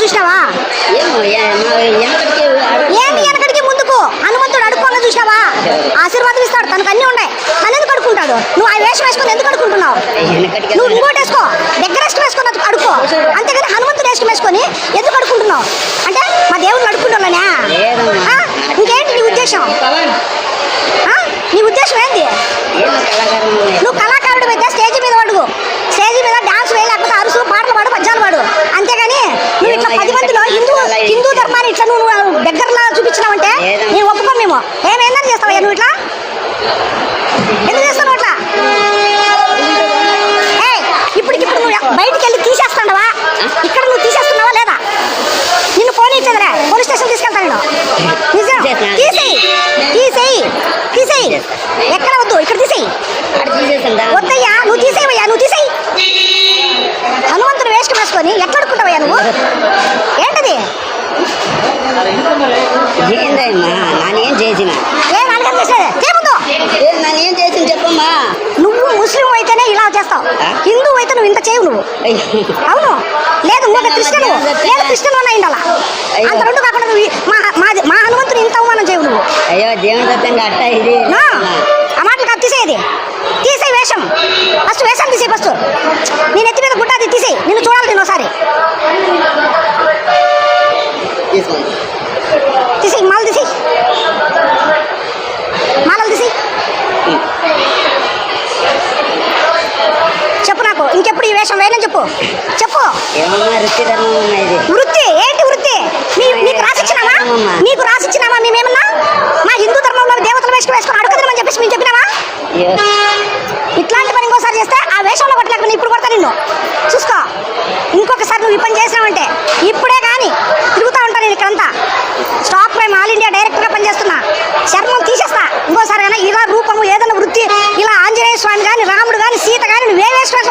చూసినావా? ఏంటి వెనకడికి ముందుకు హనుమంతుడు అడుక్కోగా చూసినావా? ఆశీర్వాదం ఇస్తాడు, తనకు అన్నీ ఉన్నాయి. తను ఎందుకు అడుక్కుంటాడు? నువ్వు ఆ వేషం వేసుకొని ఎందుకు అడుక్కుంటున్నావు? నువ్వు ఇంకోటి వేసుకో, దగ్గర వేసుకుని వేసుకొని అడుక్కో. అంతేగాని హనుమంతుడు వేసుకుని వేసుకొని ఎందుకు అడుక్కుంటున్నావు? అంటే మా దేవుడిని అడుక్కుంటున్నానే? ఇంకేంటి నీ ఉద్దేశం? నీ ఉద్దేశం ఏంటి? నువ్వు కళాకారుడు అయితే స్టేజ్ మీద అడుగు, స్టేజ్ మీద డాన్స్ వేయలేకపోతే అరుసు, పాటలు పాడు, పద్యాలు పాడు. అంతేగాని నువ్వు ఇట్లా 10 మందిలో హిందూ ధర్మాన్ని ఇట్లా నువ్వు దగ్గరలో చూపించినావంటే నేను ఒప్పుకోం. మేము ఏమైందని చేస్తావా నువ్వు ఇట్లా? ఎందుకు చేస్తావు అట్లా? ఇప్పటికిప్పుడు నువ్వు బయటికి వెళ్ళి తీసేస్తున్నావా? ఇక్కడ నువ్వు తీసేస్తున్నావా లేదా? నిన్ను పోనీ ఇచ్చేదిరా, పోలీస్ స్టేషన్ తీసుకెళ్తాను నేను. నిజం, తీసేయి తీసేయి తీసేయి. ఎక్కడ వద్దు, ఇక్కడ తీసేయి. వద్దయ్యా, నువ్వు తీసేవయ్యా, నువ్వు తీసేయి. హనుమంతుడు వేసుకు వేసుకొని ఎట్లా అడుక్కుంటావయ్యా నువ్వు? ఏంటది? నానేం చేసిన నానేం చేసింది చెప్పమ్మా. నువ్వు ముస్లిం అయితేనే ఇలా చేస్తావు, హిందూ అయితే నువ్వు ఇంత చేయవు నువ్వు. అవును, లేదు ఇంకొక క్రిస్టియన్, లేదు క్రిస్టియన్ అన్న అయిండాలా. అంత రెండు కాకుండా నువ్వు మా హనుమంతుని ఇంత అవమానం చేయవు నువ్వు. అయ్యో దేవుని సత్యంగా అట్ట ఇది ఆ మాటలు కాదు, తీసేది. తీసేయి వేషం, ఫస్ట్ వేషం తీసేయి. ఫస్ట్ నేను ఎత్తి మీద గుడ్డ అది తీసేయి. నిన్ను చూడాలి నేను ఒకసారి. తీసేయి, మాలు తీసేయి, మాలలు తీసేయి. చెప్పు నాకు, ఇంకెప్పుడు ఈ వేషం వేయనని చెప్పు. చెప్పు. వృత్తి ఏంటి? వృత్తి నీకు రాసిచ్చినావా? నీకు రాసిచ్చినావా? మేమేమన్నా మా హిందూ ధర్మంలో దేవతల వేషం వేసుకొని అడుగుతామని చెప్పేసి మేము చెప్పినావా? ఇట్లాంటి పని ఇంకోసారి చేస్తే ఆ వేషంలో కొట్టలేకపోతే ఇప్పుడు కొడతా నిన్ను. చూసుకో, ఇంకొకసారి నువ్వు ఈ పని చేసినావంటే ఇప్పుడే కానీ తిరుగుతూ ఉంటాను నేను ఇక్కడంతా. స్టాక్ ప్రైమ్ ఆల్ ఇండియా డైరెక్టర్గా పనిచేస్తున్నా. చర్మం తీసేస్తా ఇంకోసారి. అయినా ఇలా రూపము ఏదైనా వృత్తి, ఇలా ఆంజనేయ స్వామి కానీ, రాముడు కానీ, సీత కానీ నువ్వే వేసుకొని